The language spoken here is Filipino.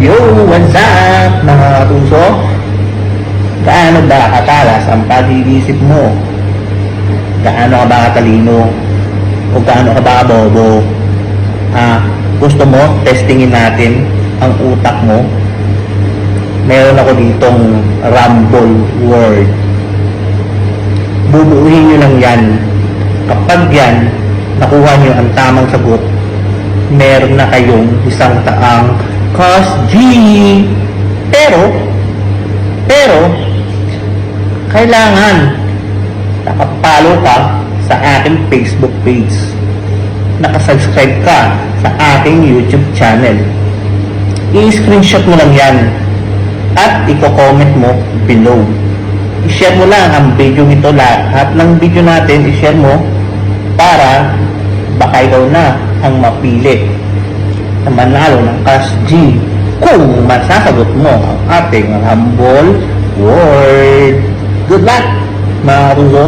Yo, what's up mga katuso? Gaano ba katalas ang pag-iisip mo? Gaano ka ba katalino? O gaano ka ba kabobo? Gusto mo testingin natin ang utak mo? Meron ako ditong rumble word. Bubuuhin nyo lang yan. Kapag yan, nakuha nyo ang tamang sagot, meron na kayong isang taang Cos G. Pero, kailangan nakapalo ka sa aking Facebook page. Nakasubscribe ka sa aking YouTube channel. I-screenshot mo lang yan at i-comment mo below. I-share mo lang ang video nito, lahat ng video natin i-share mo para baka ikaw na ang mapili na manalo ng Cash G kung masasagot mo ang ating humble word. Good luck mga katuso!